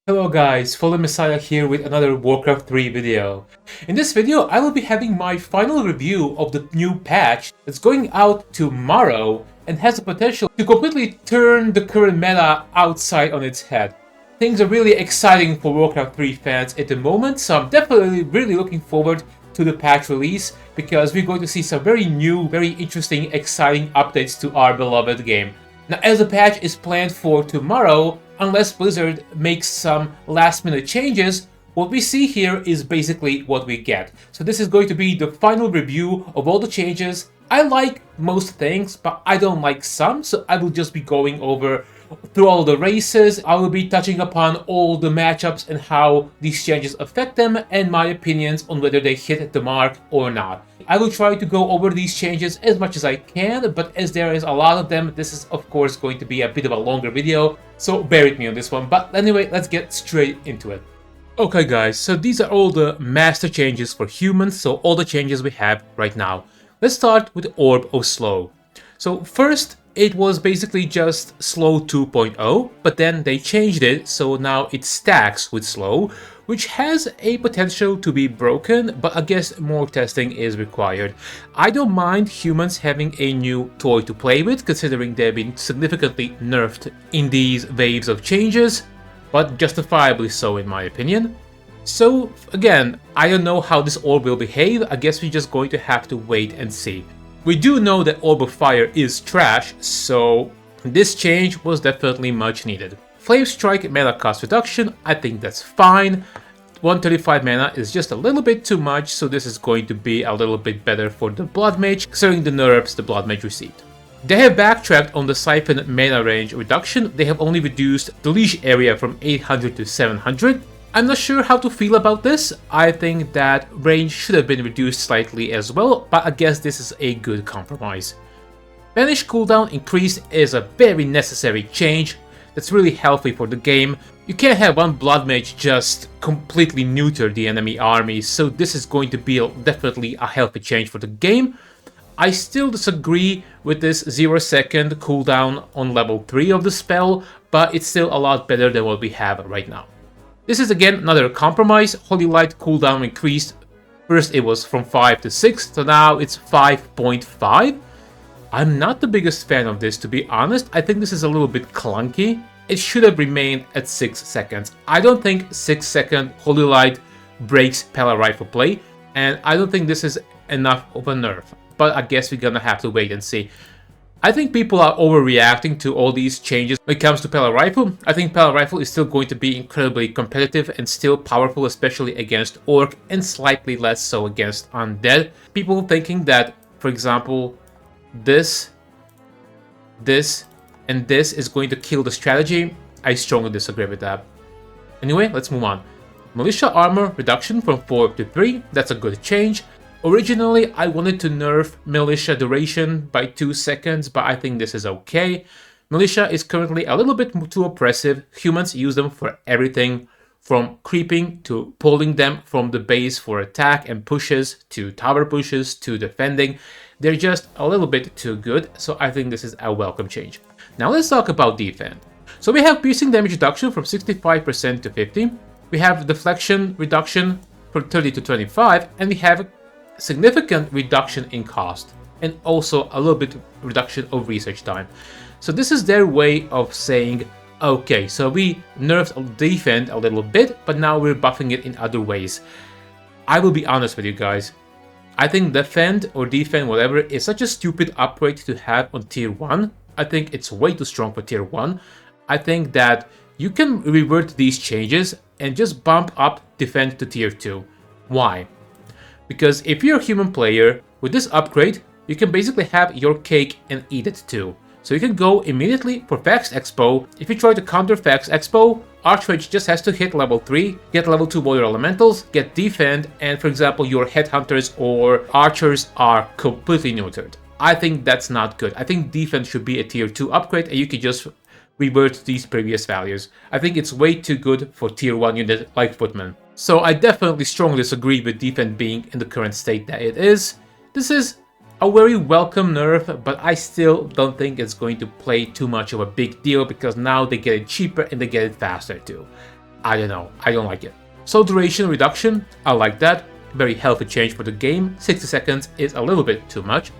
Hello guys, Fallen Messiah here with another Warcraft 3 video. In this video, I will be having my final review of the new patch that's going out tomorrow and has the potential to completely turn the current meta outside on its head. Things are really exciting for Warcraft 3 fans at the moment, so I'm definitely really looking forward to the patch release because we're going to see some very new, very interesting, exciting updates to our beloved game. Now, as the patch is planned for tomorrow, unless Blizzard makes some last-minute changes, what we see here is basically what we get. So this is going to be the final review of all the changes. I like most things, but I don't like some, so I will just be going over through all the races. I will be touching upon all the matchups and how these changes affect them, and my opinions on whether they hit the mark or not. I will try to go over these changes as much as I can, but as there is a lot of them, this is of course going to be a bit of a longer video, so bear with me on this one. But anyway, let's get straight into it. Okay guys, so these are all the master changes for humans, so all the changes we have right now. Let's start with Orb of Slow. So first, it was basically just Slow 2.0, but then they changed it, so now it stacks with Slow, which has a potential to be broken, but I guess more testing is required. I don't mind humans having a new toy to play with, considering they've been significantly nerfed in these waves of changes, but justifiably so in my opinion. So again, I don't know how this orb will behave. I guess we're just going to have to wait and see. We do know that Orb of Fire is trash, so this change was definitely much needed. Flame Strike mana cost reduction, I think that's fine. 135 mana is just a little bit too much, so this is going to be a little bit better for the Blood Mage, considering the nerfs the Blood Mage received. They have backtracked on the Siphon mana range reduction. They have only reduced the leash area from 800 to 700. I'm not sure how to feel about this. I think that range should have been reduced slightly as well, but I guess this is a good compromise. Banish cooldown increased is a very necessary change that's really healthy for the game. You can't have one Blood Mage just completely neuter the enemy army, so this is going to be definitely a healthy change for the game. I still disagree with this 0-second cooldown on level 3 of the spell, but it's still a lot better than what we have right now. This is again another compromise. Holy Light cooldown increased. First it was from 5 to 6, so now it's 5.5. I'm not the biggest fan of this, to be honest. I think this is a little bit clunky. It should have remained at 6 seconds. I don't think 6-second Holy Light breaks Pala Rifle play, and I don't think this is enough of a nerf. But I guess we're gonna have to wait and see. I think people are overreacting to all these changes when it comes to Pala Rifle. I think Pala Rifle is still going to be incredibly competitive and still powerful, especially against Orc, and slightly less so against Undead. People thinking that, for example, this, and this is going to kill the strategy, I strongly disagree with that. Anyway, let's move on. Militia armor reduction from 4 to 3, that's a good change. Originally, I wanted to nerf Militia duration by 2 seconds, but I think this is okay. Militia is currently a little bit too oppressive. Humans use them for everything, from creeping to pulling them from the base for attack and pushes, to tower pushes, to defending. They're just a little bit too good, so I think this is a welcome change. Now let's talk about defend. So we have piercing damage reduction from 65% to 50. We have deflection reduction from 30 to 25, and we have significant reduction in cost and also a little bit reduction of research time. So this is their way of saying, okay, so we nerfed defend a little bit, but now we're buffing it in other ways. I will be honest with you guys. I think defend or defend, whatever, is such a stupid upgrade to have on tier 1. I think it's way too strong for tier 1. I think that you can revert these changes and just bump up defend to tier 2. Why? Because if you're a human player, with this upgrade, you can basically have your cake and eat it too. So you can go immediately for Fax Expo. If you try to counter Fax Expo, Archmage just has to hit level 3, get level 2 Warrior Elementals, get Defend, and for example your Headhunters or Archers are completely neutered. I think that's not good. I think Defend should be a tier 2 upgrade and you can just revert these previous values. I think it's way too good for tier 1 unit like Footman. So I definitely strongly disagree with Defend being in the current state that it is. This is a very welcome nerf, but I still don't think it's going to play too much of a big deal because now they get it cheaper and they get it faster too. I don't know, I don't like it. Slow duration reduction, I like that. Very healthy change for the game. 60 seconds is a little bit too much.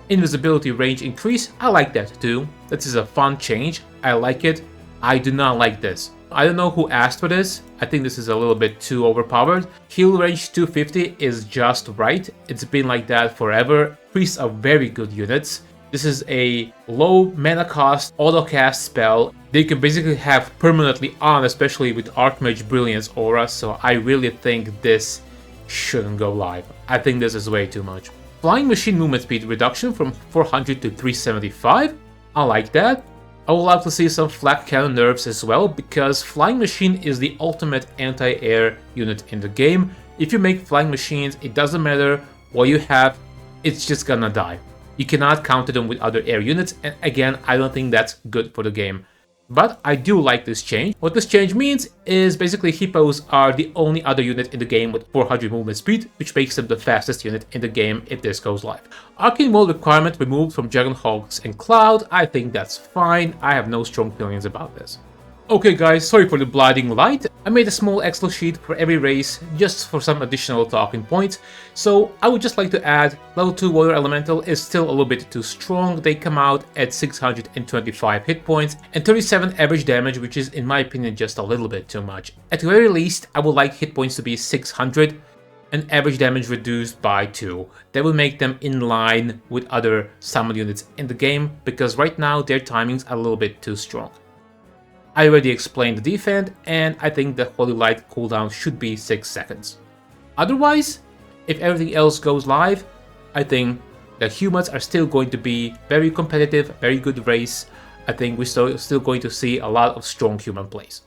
Invisibility range increase, I like that too. This is a fun change, I like it. I do not like this. I don't know who asked for this. I think this is a little bit too overpowered. Heal range 250 is just right. It's been like that forever. Priests are very good units. This is a low mana cost auto cast spell. They can basically have permanently on, especially with Archmage Brilliance Aura, so I really think this shouldn't go live. I think this is way too much. Flying Machine movement speed reduction from 400 to 375. I like that. I would like to see some flak cannon nerfs as well, because Flying Machine is the ultimate anti-air unit in the game. If you make Flying Machines, it doesn't matter what you have, it's just gonna die. You cannot counter them with other air units, and again, I don't think that's good for the game. But I do like this change. What this change means is basically hippos are the only other unit in the game with 400 movement speed, which makes them the fastest unit in the game if this goes live. Arcane Mode requirement removed from Dragonhawks and Cloud, I think that's fine. I have no strong feelings about this. Okay guys, sorry for the blinding light. I made a small Excel sheet for every race just for some additional talking points. So I would just like to add, level 2 Water Elemental is still a little bit too strong. They come out at 625 hit points and 37 average damage, which is in my opinion just a little bit too much. At the very least, I would like hit points to be 600 and average damage reduced by 2. That will make them in line with other summon units in the game, because right now their timings are a little bit too strong. I already explained the defend, and I think the Holy Light cooldown should be 6 seconds. Otherwise, if everything else goes live, I think the humans are still going to be very competitive, very good race. I think we're still going to see a lot of strong human plays.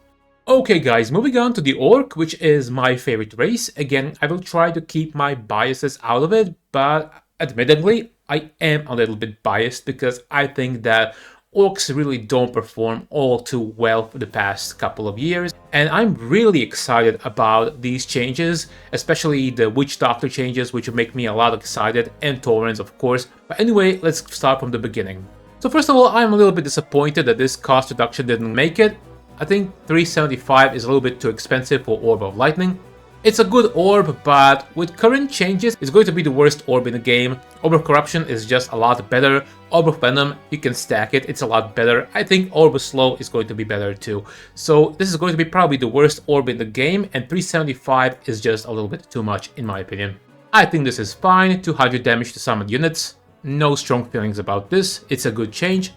Okay guys, moving on to the Orc, which is my favorite race. Again, I will try to keep my biases out of it, but admittedly, I am a little bit biased because I think that Orcs really don't perform all too well for the past couple of years, and I'm really excited about these changes, especially the Witch Doctor changes, which make me a lot excited, and Torrents of course. But anyway, let's start from the beginning. So first of all, I'm a little bit disappointed that this cost reduction didn't make it. I think 375 is a little bit too expensive for Orb of Lightning. It's a good orb, but with current changes, it's going to be the worst orb in the game. Orb of Corruption is just a lot better. Orb of Venom, you can stack it, it's a lot better. I think Orb of Slow is going to be better too. So this is going to be probably the worst orb in the game, and 375 is just a little bit too much in my opinion. I think this is fine, 200 damage to summon units. No strong feelings about this, it's a good change.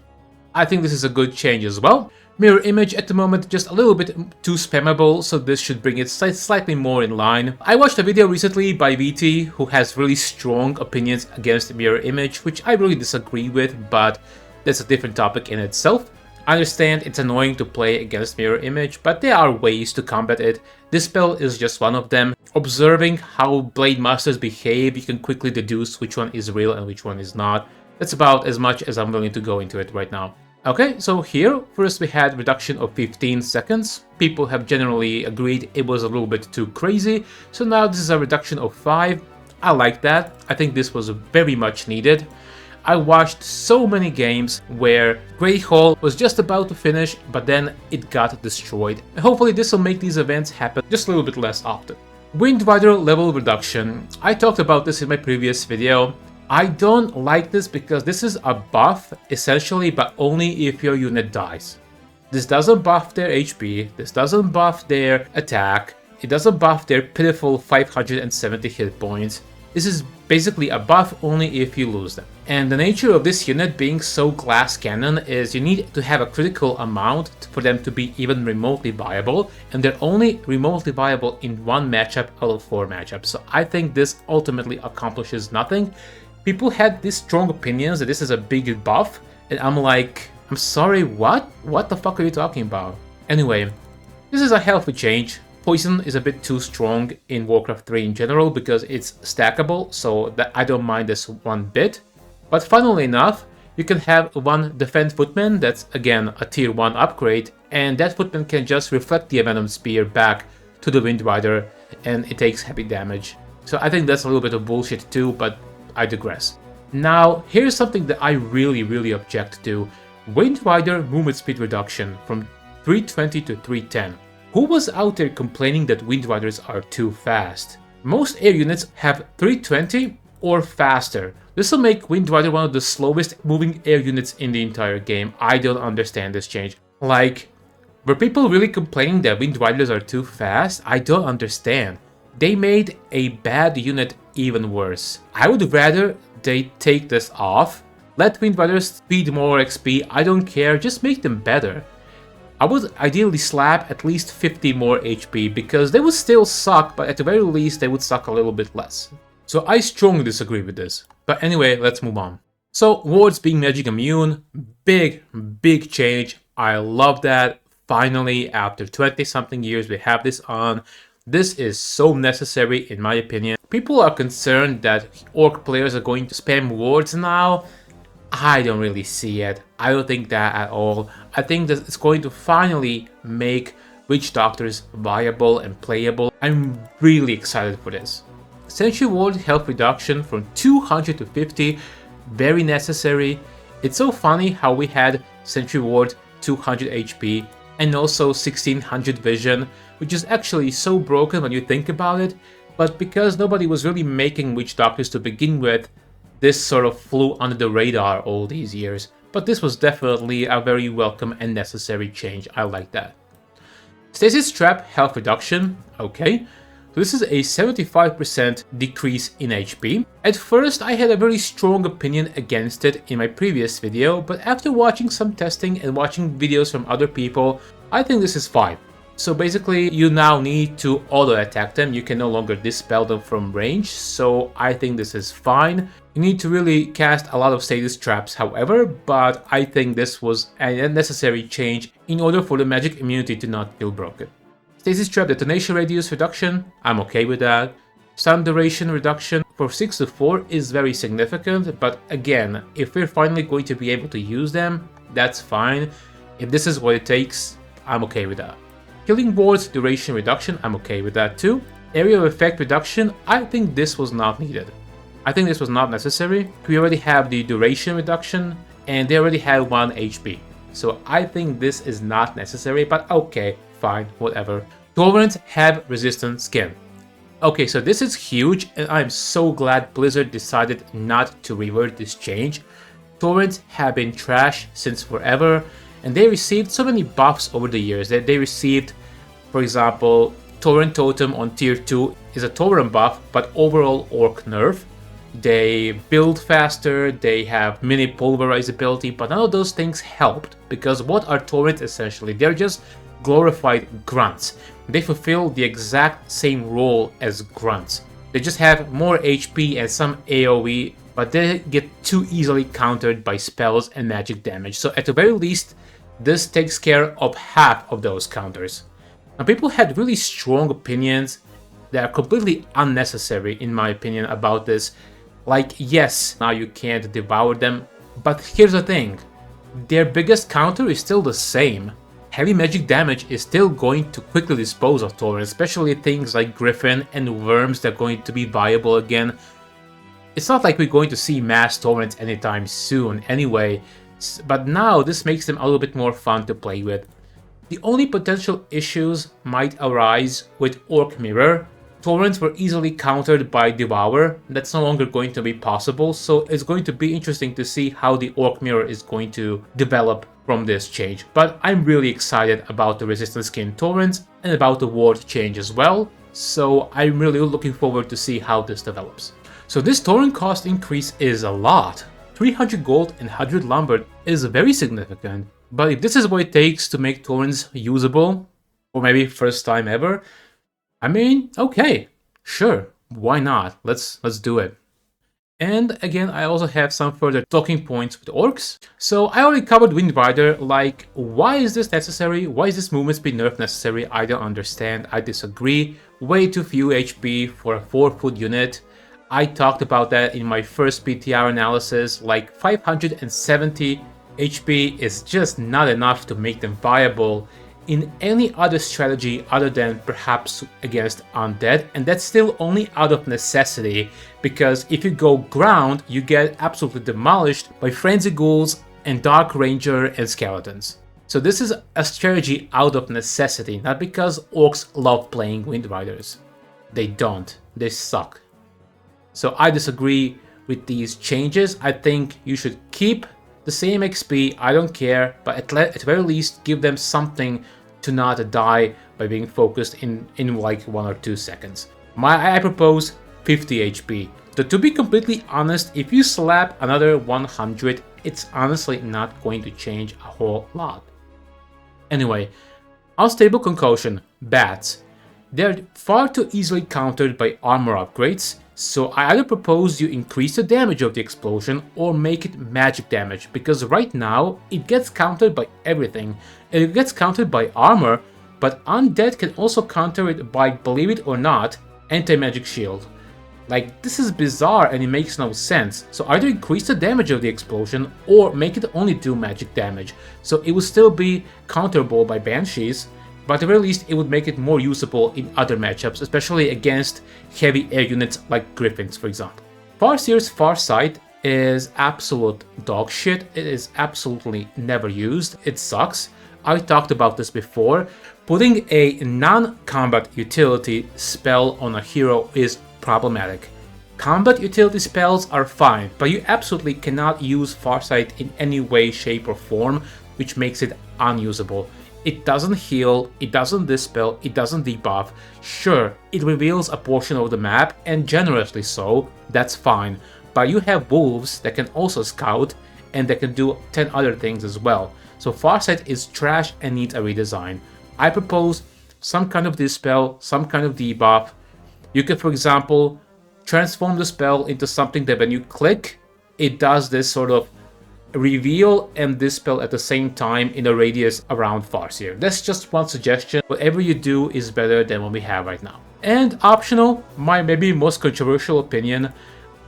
I think this is a good change as well. Mirror Image at the moment just a little bit too spammable, so this should bring it slightly more in line. I watched a video recently by VT who has really strong opinions against Mirror Image, which I really disagree with, but that's a different topic in itself. I understand it's annoying to play against Mirror Image, but there are ways to combat it. This spell is just one of them. Observing how Blade Masters behave, you can quickly deduce which one is real and which one is not. That's about as much as I'm willing to go into it right now. Okay, so here, first we had reduction of 15 seconds. People have generally agreed it was a little bit too crazy, so now this is a reduction of 5. I like that. I think this was very much needed. I watched so many games where Great Hall was just about to finish, but then it got destroyed. And hopefully this will make these events happen just a little bit less often. Wind Rider level reduction. I talked about this in my previous video. I don't like this because this is a buff, essentially, but only if your unit dies. This doesn't buff their HP, this doesn't buff their attack, it doesn't buff their pitiful 570 hit points. This is basically a buff only if you lose them. And the nature of this unit being so glass cannon is you need to have a critical amount for them to be even remotely viable, and they're only remotely viable in one matchup out of 4 matchups. So I think this ultimately accomplishes nothing. People had these strong opinions that this is a big buff, and I'm like, I'm sorry, what? What the fuck are you talking about? Anyway, this is a healthy change. Poison is a bit too strong in Warcraft 3 in general because it's stackable, so that I don't mind this one bit. But funnily enough, you can have one Defend Footman that's again a tier 1 upgrade, and that Footman can just reflect the Venom Spear back to the Wind Rider, and it takes heavy damage. So I think that's a little bit of bullshit too, but I digress. Now, here's something that I really object to. Wind Rider movement speed reduction from 320 to 310. Who was out there complaining that Wind Riders are too fast? Most air units have 320 or faster. This will make Wind Rider one of the slowest moving air units in the entire game. I don't understand this change. Like, were people really complaining that Wind Riders are too fast? I don't understand. They made a bad unit even worse. I would rather they take this off. Let Wind Riders speed more XP, I don't care, just make them better. I would ideally slap at least 50 more HP because they would still suck, but at the very least they would suck a little bit less. So I strongly disagree with this. But anyway, let's move on. So wards being magic immune, big change. I love that. Finally, after 20 something years, we have this on. This is so necessary in my opinion. People are concerned that orc players are going to spam wards now. I don't really see it. I don't think that at all. I think that it's going to finally make Witch Doctors viable and playable. I'm really excited for this. Sentry Ward health reduction from 200 to 50, very necessary. It's so funny how we had Sentry Ward 200 HP and also 1600 vision, which is actually so broken when you think about it, but because nobody was really making Witch Doctors to begin with, this sort of flew under the radar all these years. But this was definitely a very welcome and necessary change. I like that. Stasis Trap health reduction, okay. So this is a 75% decrease in HP. At first I had a very strong opinion against it in my previous video, but after watching some testing and watching videos from other people, I think this is fine. So basically you now need to auto attack them, you can no longer dispel them from range, so I think this is fine. You need to really cast a lot of stasis traps however, but I think this was a necessary change in order for the magic immunity to not feel broken. Stasis trap detonation radius reduction, I'm okay with that. Stun duration reduction for 6 to 4 is very significant, but again, if we're finally going to be able to use them, that's fine. If this is what it takes, I'm okay with that. Killing wards duration reduction, I'm okay with that too. Area of effect reduction, I think this was not needed. I think this was not necessary. We already have the duration reduction and they already have 1 HP. So I think this is not necessary, but okay, fine, whatever. Torrents have resistant skin. Okay, so this is huge and I'm so glad Blizzard decided not to revert this change. Torrents have been trash since forever. And they received so many buffs over the years that they received, for example, Torrent Totem on tier 2 is a Torrent buff, but overall orc nerf. They build faster, they have mini pulverize ability, but none of those things helped, because what are Torrents essentially? They're just glorified grunts. They fulfill the exact same role as grunts. They just have more HP and some AoE, but they get too easily countered by spells and magic damage. So at the very least, this takes care of half of those counters. Now people had really strong opinions that are completely unnecessary in my opinion about this. Like yes, now you can't devour them, but here's the thing. Their biggest counter is still the same. Heavy magic damage is still going to quickly dispose of torrents, especially things like Griffin and Worms that are going to be viable again. It's not like we're going to see mass torrents anytime soon anyway, but now this makes them a little bit more fun to play with. The only potential issues might arise with Orc Mirror. Torrents were easily countered by Devour, that's no longer going to be possible, so it's going to be interesting to see how the Orc Mirror is going to develop from this change. But I'm really excited about the resistant skin Torrents and about the ward change as well, so I'm really looking forward to see how this develops. So this Torrent cost increase is a lot. 300 gold and 100 lumber is very significant, but if this is what it takes to make torrents usable, or maybe first time ever, I mean, okay, sure, why not? Let's do it. And again, I also have some further talking points with orcs. So I already covered Wind Rider, like, why is this necessary? Why is this movement speed nerf necessary? I don't understand, I disagree. Way too few HP for a 4-foot unit. I talked about that in my first PTR analysis, like 570 HP is just not enough to make them viable in any other strategy other than perhaps against Undead, and that's still only out of necessity, because if you go ground, you get absolutely demolished by Frenzy Ghouls and Dark Ranger and Skeletons. So this is a strategy out of necessity, not because orcs love playing Wind Riders. They don't. They suck. So I disagree with these changes. I think you should keep the same XP, I don't care, but at the very least give them something to not die by being focused in like 1 or 2 seconds. I propose 50 HP. But to be completely honest, if you slap another 100, it's honestly not going to change a whole lot. Anyway, unstable concussion, bats. They're far too easily countered by armor upgrades, so I either propose you increase the damage of the explosion or make it magic damage, because right now it gets countered by everything. It gets countered by armor, but Undead can also counter it by, believe it or not, anti-magic shield. Like, this is bizarre and it makes no sense, so either increase the damage of the explosion or make it only do magic damage, so it will still be counterable by banshees, but at the very least it would make it more usable in other matchups, especially against heavy air units like griffins, for example. Farseer's Farsight is absolute dog shit. It is absolutely never used. It sucks. I talked about this before. Putting a non-combat utility spell on a hero is problematic. Combat utility spells are fine, but you absolutely cannot use Farsight in any way, shape or form, which makes it unusable. It doesn't heal, it doesn't dispel, it doesn't debuff. Sure, it reveals a portion of the map, and generously so, that's fine. But you have wolves that can also scout, and that can do 10 other things as well. So Farsight is trash and needs a redesign. I propose some kind of dispel, some kind of debuff. You could, for example, transform the spell into something that when you click, it does this sort of reveal and dispel at the same time in a radius around Farseer. That's just one suggestion. Whatever you do is better than what we have right now. And optional, my maybe most controversial opinion,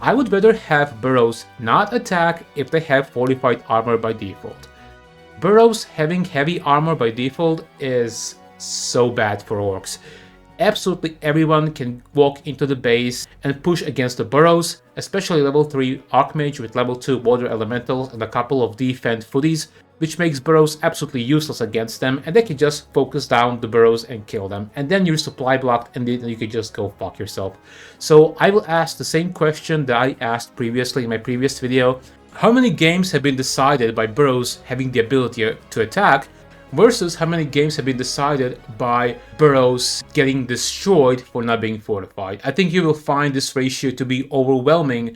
I would rather have burrows not attack if they have fortified armor by default. Burrows having heavy armor by default is so bad for orcs. Absolutely everyone can walk into the base and push against the burrows, especially level 3 Archmage with level 2 Water Elementals and a couple of defend footies, which makes burrows absolutely useless against them, and they can just focus down the burrows and kill them, and then you're supply blocked and then you can just go fuck yourself. So I will ask the same question that I asked previously in my previous video. How many games have been decided by burrows having the ability to attack, versus how many games have been decided by burrows getting destroyed for not being fortified? I think you will find this ratio to be overwhelming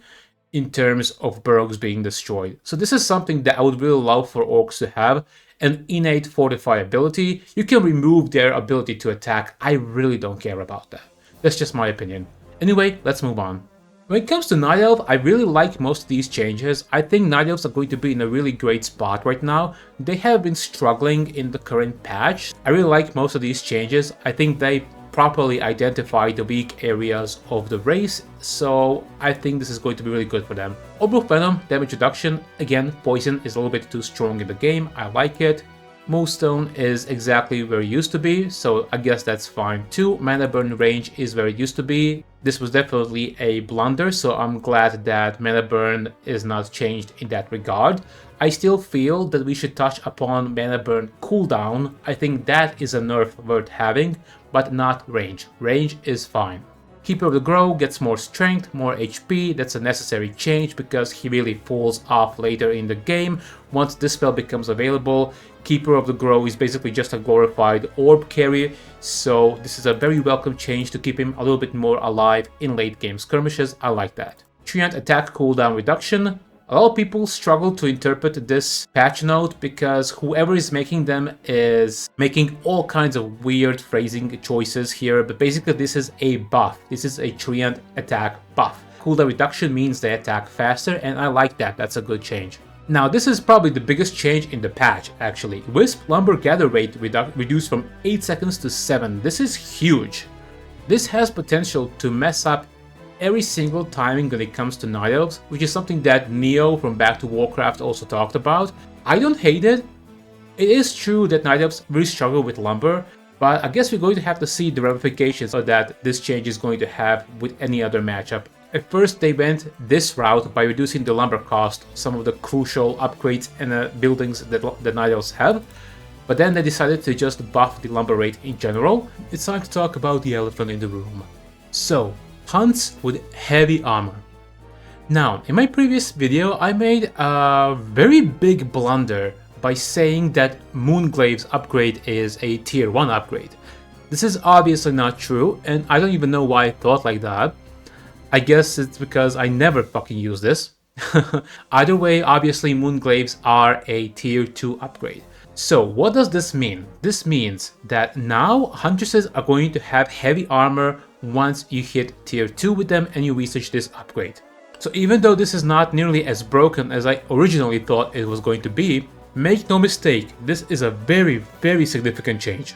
in terms of burrows being destroyed. So this is something that I would really love for orcs to have, an innate fortify ability. You can remove their ability to attack. I really don't care about that. That's just my opinion. Anyway, let's move on. When it comes to Night Elf, I really like most of these changes. I think Night Elves are going to be in a really great spot right now. They have been struggling in the current patch. I really like most of these changes. I think they properly identify the weak areas of the race, so I think this is going to be really good for them. Orb of Venom, damage reduction. Again, poison is a little bit too strong in the game. I like it. Moonstone is exactly where it used to be, so I guess that's fine too. Mana burn range is where it used to be. This was definitely a blunder, so I'm glad that mana burn is not changed in that regard. I still feel that we should touch upon mana burn cooldown. I think that is a nerf worth having, but not range. Range is fine. Keeper of the Grove gets more strength, more HP. That's a necessary change because he really falls off later in the game. Once this spell becomes available, Keeper of the Grove is basically just a glorified orb carrier, so this is a very welcome change to keep him a little bit more alive in late game skirmishes. I like that. Treant attack cooldown reduction. A lot of people struggle to interpret this patch note because whoever is making them is making all kinds of weird phrasing choices here, but basically this is a buff. This is a Treant attack buff. Cooldown reduction means they attack faster, and I like that. That's a good change. Now this is probably the biggest change in the patch actually. Wisp lumber gather rate reduced from 8 seconds to 7. This is huge. This has potential to mess up every single timing when it comes to Night Elves, which is something that Neo from Back to Warcraft also talked about. I don't hate it. It is true that Night Elves really struggle with lumber, but I guess we're going to have to see the ramifications that this change is going to have with any other matchup. At first they went this route by reducing the lumber cost, some of the crucial upgrades and buildings that the Night Elves have. but then they decided to just buff the lumber rate in general. It's time to talk about the elephant in the room. So, hunts with heavy armor. Now, in my previous video, I made a very big blunder by saying that Moonglave's upgrade is a tier 1 upgrade. This is obviously not true, and I don't even know why I thought like that. I guess it's because I never fucking use this. Either way, obviously Moonglaves are a tier 2 upgrade. So what does this mean? This means that now Huntresses are going to have heavy armor once you hit tier 2 with them and you research this upgrade. So even though this is not nearly as broken as I originally thought it was going to be, make no mistake, this is a very significant change.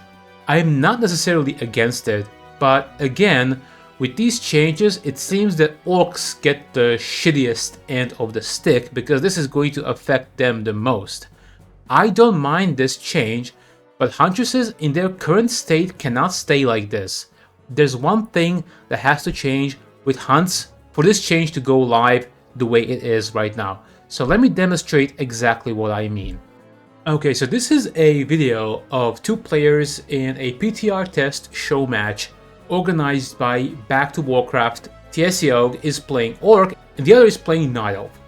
I am not necessarily against it, but again, with these changes, it seems that orcs get the shittiest end of the stick because this is going to affect them the most. I don't mind this change, but Huntresses in their current state cannot stay like this. There's one thing that has to change with hunts for this change to go live the way it is right now. So let me demonstrate exactly what I mean. Okay, so this is a video of two players in a PTR test show match organized by Back to Warcraft. TSEO is playing Orc and the other is playing Night Elf.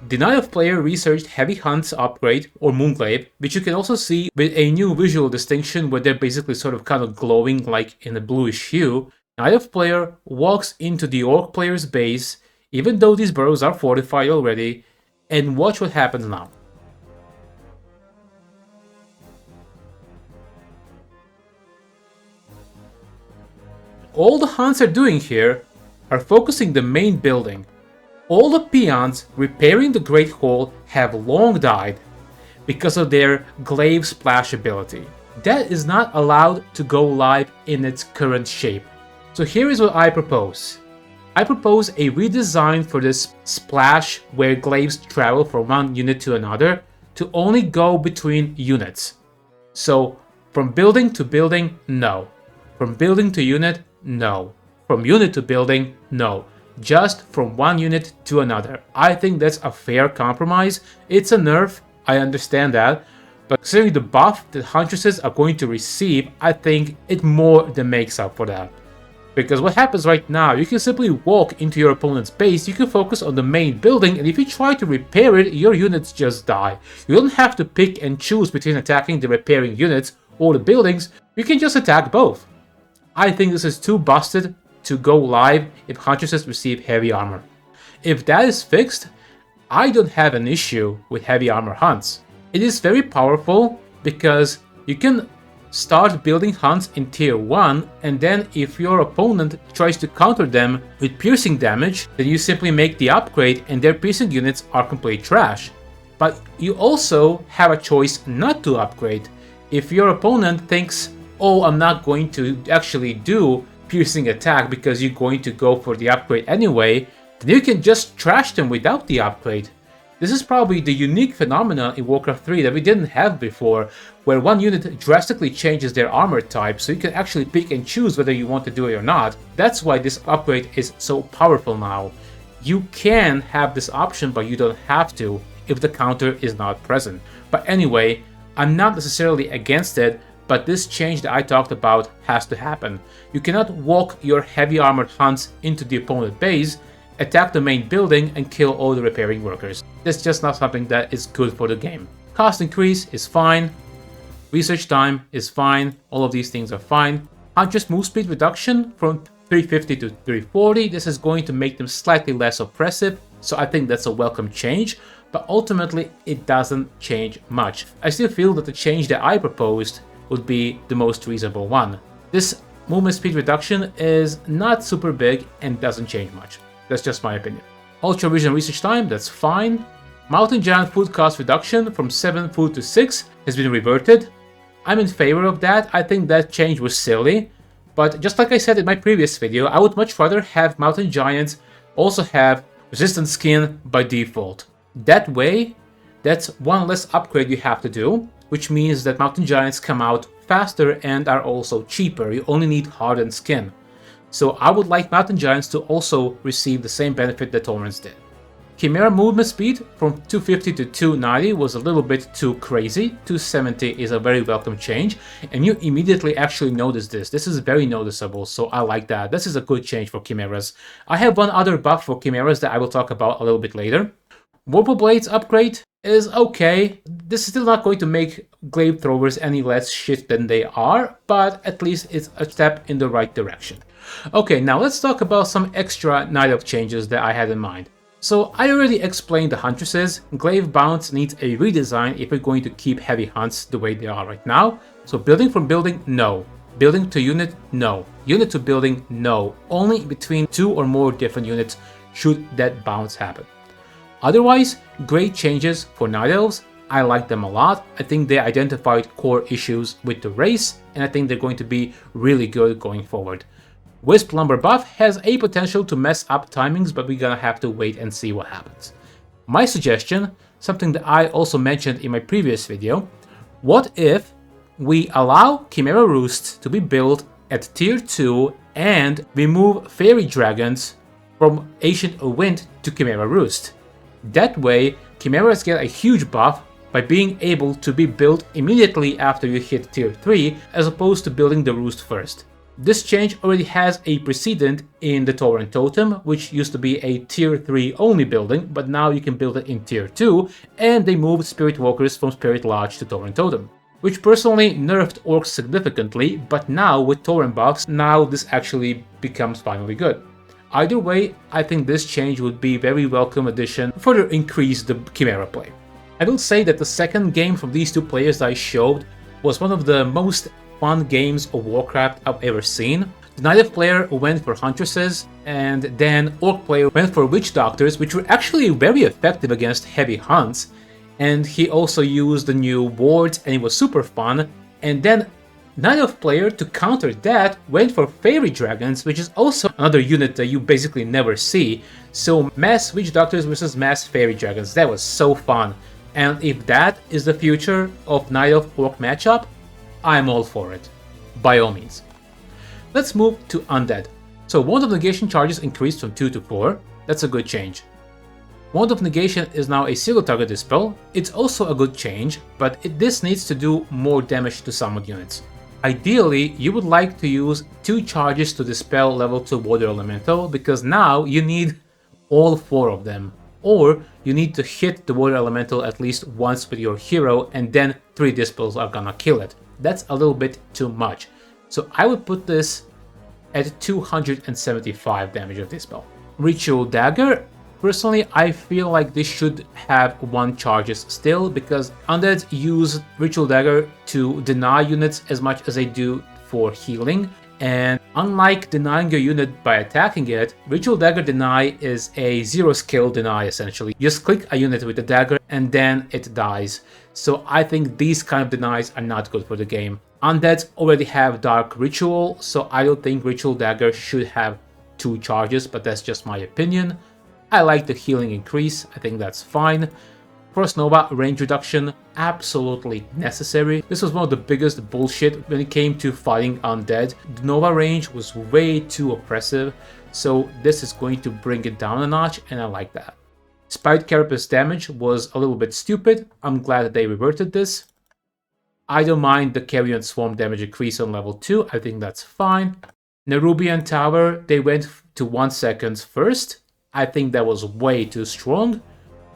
The Night Elf player researched Heavy Hunt's upgrade, or Moonglaive, which you can also see with a new visual distinction where they're basically sort of kind of glowing like in a bluish hue. Night Elf player walks into the Orc player's base, even though these burrows are fortified already, and watch what happens now. All the hunts are doing here are focusing the main building. All the peons repairing the Great Hall have long died because of their glaive splash ability. That is not allowed to go live in its current shape. So here is what I propose. I propose a redesign for this splash where glaives travel from one unit to another to only go between units. So from building to building, no. From building to unit, no. From unit to building, no. Just from one unit to another. I think that's a fair compromise. It's a nerf, I understand that, but considering the buff that Huntresses are going to receive, I think it more than makes up for that. Because what happens right now, you can simply walk into your opponent's base, you can focus on the main building, and if you try to repair it, your units just die. You don't have to pick and choose between attacking the repairing units or the buildings, you can just attack both. I think this is too busted to go live if Huntresses receive heavy armor. If that is fixed, I don't have an issue with heavy armor hunts. It is very powerful because you can start building hunts in tier 1 and then if your opponent tries to counter them with piercing damage, then you simply make the upgrade and their piercing units are complete trash. But you also have a choice not to upgrade. If your opponent thinks, oh, I'm not going to actually do piercing attack because you're going to go for the upgrade anyway, then you can just trash them without the upgrade. This is probably the unique phenomenon in Warcraft 3 that we didn't have before, where one unit drastically changes their armor type, so you can actually pick and choose whether you want to do it or not. That's why this upgrade is so powerful now. You can have this option, but you don't have to if the counter is not present. But anyway, I'm not necessarily against it, but this change that I talked about has to happen. You cannot walk your heavy armored hunts into the opponent base, attack the main building and kill all the repairing workers. That's just not something that is good for the game. Cost increase is fine, research time is fine, all of these things are fine. Huntress move speed reduction from 350 to 340, this is going to make them slightly less oppressive, so I think that's a welcome change, but ultimately it doesn't change much. I still feel that the change that I proposed would be the most reasonable one. This movement speed reduction is not super big and doesn't change much. That's just my opinion. Ultra Vision research time, that's fine. Mountain Giant food cost reduction from 7 food to 6 has been reverted. I'm in favor of that. I think that change was silly. But just like I said in my previous video, I would much rather have Mountain Giants also have resistant skin by default. That way, that's one less upgrade you have to do, which means that Mountain Giants come out faster and are also cheaper. You only need hardened skin. So I would like Mountain Giants to also receive the same benefit that Taurens did. Chimera movement speed from 250 to 290 was a little bit too crazy. 270 is a very welcome change, and you immediately actually notice this. This is very noticeable, so I like that. This is a good change for Chimeras. I have one other buff for Chimeras that I will talk about a little bit later. Warp Blades upgrade is okay. This is still not going to make glaive throwers any less shit than they are, but at least it's a step in the right direction. Okay, now let's talk about some extra Night Elf changes that I had in mind. So I already explained the Huntresses. Glaive Bounce needs a redesign if we're going to keep heavy hunts the way they are right now. So building from building, no. Building to unit, no. Unit to building, no. Only between 2 or more different units should that bounce happen. Otherwise, great changes for Night Elves. I like them a lot. I think they identified core issues with the race, and I think they're going to be really good going forward. Wisp Lumber buff has a potential to mess up timings, but we're gonna have to wait and see what happens. My suggestion, something that I also mentioned in my previous video, what if we allow Chimera Roosts to be built at tier 2 and we move Fairy Dragons from Ancient Wind to Chimera Roost? That way, Chimeras get a huge buff by being able to be built immediately after you hit tier 3 as opposed to building the roost first. This change already has a precedent in the Tauren Totem, which used to be a tier 3 only building, but now you can build it in tier 2, and they moved Spirit Walkers from Spirit Lodge to Tauren Totem, which personally nerfed orcs significantly, but now with Tauren buffs, now this actually becomes finally good. Either way, I think this change would be a very welcome addition to further increase the Chimera play. I will say that the second game from these two players that I showed was one of the most fun games of Warcraft I've ever seen. The Night Elf player went for Huntresses, and then Orc player went for Witch Doctors, which were actually very effective against heavy hunts. And he also used the new wards, and it was super fun. And then Night Elf player, to counter that, went for Fairy Dragons, which is also another unit that you basically never see. So mass Witch Doctors versus mass Fairy Dragons, that was so fun. And if that is the future of Night Elf Orc matchup, I'm all for it, by all means. Let's move to Undead. So Wand of Negation charges increased from 2 to 4, that's a good change. Wand of Negation is now a single target dispel, it's also a good change, but this needs to do more damage to summoned units. Ideally, you would like to use 2 charges to dispel level 2 Water Elemental, because now you need all 4 of them. Or you need to hit the Water Elemental at least once with your hero, and then 3 dispels are gonna kill it. That's a little bit too much. So I would put this at 275 damage of dispel. Ritual Dagger, personally I feel like this should have 1 charges still, because Undead use Ritual Dagger to deny units as much as they do for healing. And unlike denying your unit by attacking it, Ritual Dagger Deny is a 0 skill deny essentially. You just click a unit with the dagger and then it dies. So I think these kind of denies are not good for the game. Undeads already have Dark Ritual, so I don't think Ritual Dagger should have 2 charges, but that's just my opinion. I like the healing increase, I think that's fine. Frost Nova range reduction, absolutely necessary. This was one of the biggest bullshit when it came to fighting Undead. The Nova range was way too oppressive, so this is going to bring it down a notch, and I like that. Spite Carapace damage was a little bit stupid, I'm glad that they reverted this. I don't mind the Carrion Swarm damage increase on level 2, I think that's fine. Nerubian Tower, they went to 1 second first, I think that was way too strong.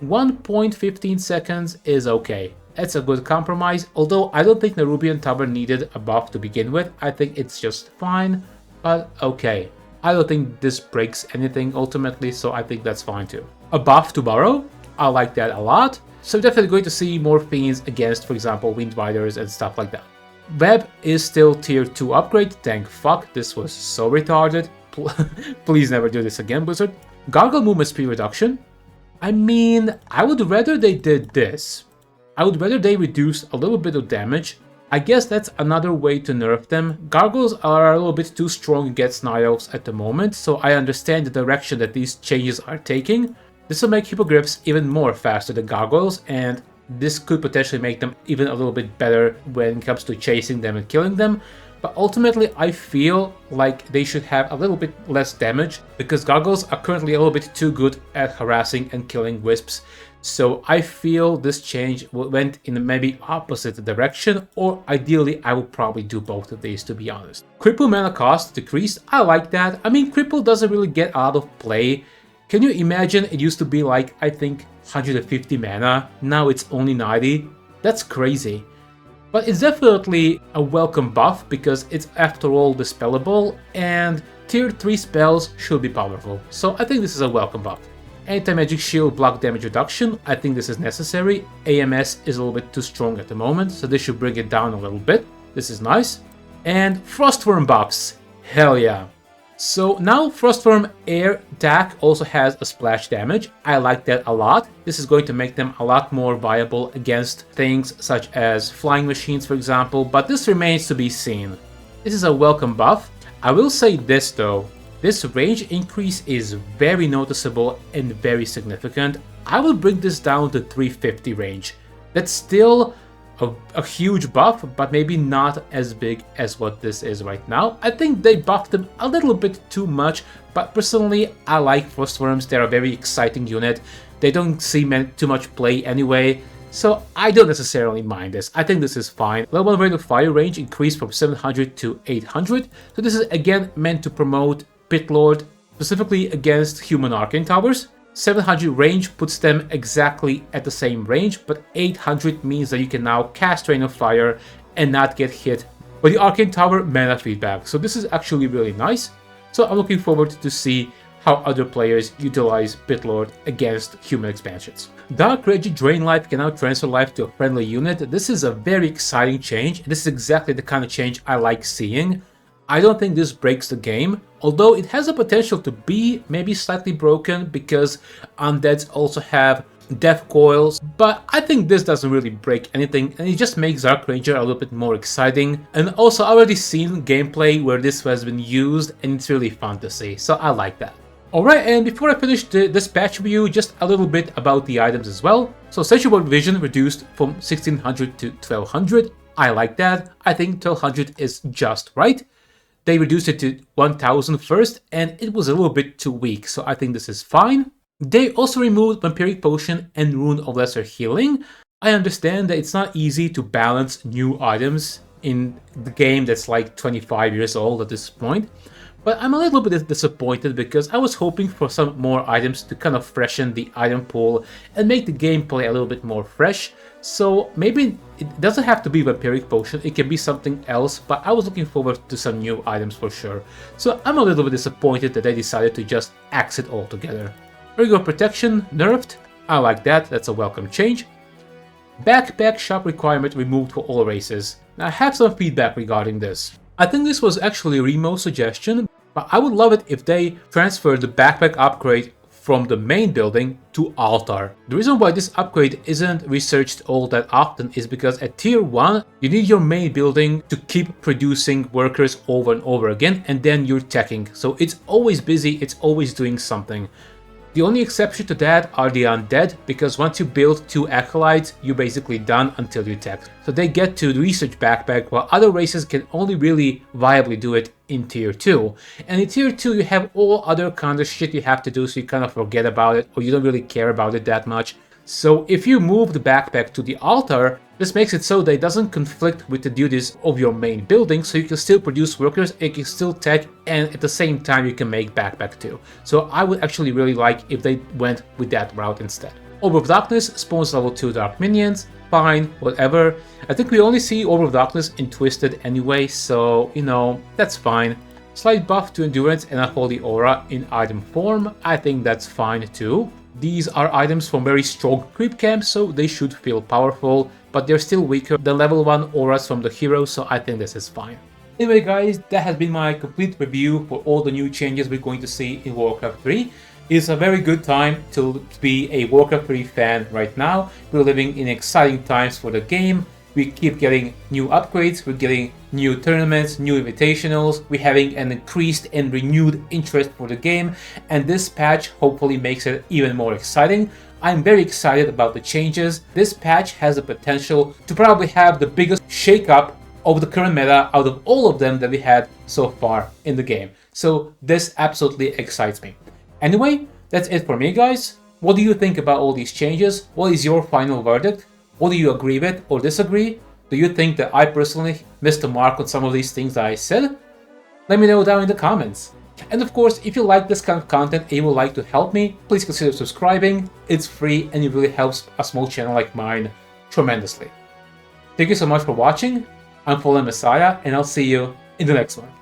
1.15 seconds is okay. It's a good compromise, although I don't think Nerubian Tower needed a buff to begin with. I think it's just fine, but okay. I don't think this breaks anything ultimately, so I think that's fine too. A buff to Burrow, I like that a lot. So definitely going to see more Fiends against, for example, Wind Riders and stuff like that. Web is still tier 2 upgrade, thank fuck, this was so retarded. Please never do this again, Blizzard. Gargle movement speed reduction. I mean, I would rather they did this. I would rather they reduced a little bit of damage. I guess that's another way to nerf them. Gargoyles are a little bit too strong against Night Elves at the moment, so I understand the direction that these changes are taking. This will make Hippogriffs even more faster than Gargoyles, and this could potentially make them even a little bit better when it comes to chasing them and killing them. but ultimately I feel like they should have a little bit less damage because gargoyles are currently a little bit too good at harassing and killing wisps. So I feel this change went in a maybe opposite direction, or ideally I would probably do both of these, to be honest. Cripple mana cost decreased, I like that. I mean, cripple doesn't really get out of play. Can you imagine it used to be like, I think, 150 mana, now it's only 90? That's crazy. But it's definitely a welcome buff because it's after all dispellable and tier 3 spells should be powerful. So I think this is a welcome buff. Anti-magic shield block damage reduction, I think this is necessary. AMS is a little bit too strong at the moment, so this should bring it down a little bit. This is nice. And Frostworm buffs, hell yeah. So now Frostworm air attack also has a splash damage. I like that a lot. This is going to make them a lot more viable against things such as flying machines, for example, but this remains to be seen. This is a welcome buff. I will say this though. This range increase is very noticeable and very significant. I will bring this down to 350 range. That's still a huge buff, but maybe not as big as what this is right now. I think they buffed them a little bit too much, but personally I like Frostworms. They're a very exciting unit. They don't see too much play anyway, so I don't necessarily mind this. I think this is fine. Level 1 rate of fire range increased from 700 to 800, so this is again meant to promote Pit Lord, specifically against human arcane towers. 700 range puts them exactly at the same range, but 800 means that you can now cast Rain of Fire and not get hit by the arcane tower mana feedback. So this is actually really nice. So I'm looking forward to see how other players utilize Pit Lord against human expansions. Dark Rage Drain Life can now transfer life to a friendly unit. This is a very exciting change. This is exactly the kind of change I like seeing. I don't think this breaks the game, although it has the potential to be maybe slightly broken because Undeads also have death coils, but I think this doesn't really break anything and it just makes Dark Ranger a little bit more exciting. And also I already seen gameplay where this has been used and it's really fun to see, so I like that. Alright, and before I finish this patch review, just a little bit about the items as well. So Sensual Vision reduced from 1600 to 1200, I like that. I think 1200 is just right. They reduced it to 1000 first, and it was a little bit too weak, so I think this is fine. They also removed Vampiric Potion and Rune of Lesser Healing. I understand that it's not easy to balance new items in the game that's like 25 years old at this point, but I'm a little bit disappointed because I was hoping for some more items to kind of freshen the item pool and make the gameplay a little bit more fresh. So maybe it doesn't have to be Vampiric Potion, it can be something else, but I was looking forward to some new items for sure. So I'm a little bit disappointed that they decided to just axe it all together. Regular Protection nerfed, I like that, that's a welcome change. Backpack shop requirement removed for all races. Now I have some feedback regarding this. I think this was actually Remo's suggestion, but I would love it if they transferred the backpack upgrade from the main building to Altar. The reason why this upgrade isn't researched all that often is because at tier 1 you need your main building to keep producing workers over and over again, and then you're teching. So it's always busy, it's always doing something. The only exception to that are the Undead, because once you build 2 Acolytes, you're basically done until you tech. So they get to the research backpack, while other races can only really viably do it in tier 2. And in tier 2 you have all other kind of shit you have to do, so you kind of forget about it, or you don't really care about it that much. So if you move the backpack to the Altar, this makes it so that it doesn't conflict with the duties of your main building, so you can still produce workers, and you can still tech, and at the same time you can make backpack too. So I would actually really like if they went with that route instead. Orb of Darkness spawns level 2 Dark Minions, fine, whatever. I think we only see Orb of Darkness in Twisted anyway, so, you know, that's fine. Slight buff to Endurance and a Holy Aura in item form, I think that's fine too. These are items from very strong creep camps, so they should feel powerful, but they're still weaker than level 1 auras from the heroes, so I think this is fine. Anyway guys, that has been my complete review for all the new changes we're going to see in Warcraft 3. It's a very good time to be a Warcraft 3 fan right now. We're living in exciting times for the game. We keep getting new upgrades, we're getting new tournaments, new invitationals, we're having an increased and renewed interest for the game, and this patch hopefully makes it even more exciting. I'm very excited about the changes. This patch has the potential to probably have the biggest shakeup of the current meta out of all of them that we had so far in the game. So this absolutely excites me. Anyway, that's it for me, guys. What do you think about all these changes? What is your final verdict? What do you agree with or disagree? Do you think that I personally missed the mark on some of these things that I said? Let me know down in the comments. And of course, if you like this kind of content and you would like to help me, please consider subscribing. It's free and it really helps a small channel like mine tremendously. Thank you so much for watching. I'm Fallen Messiah, and I'll see you in the next one.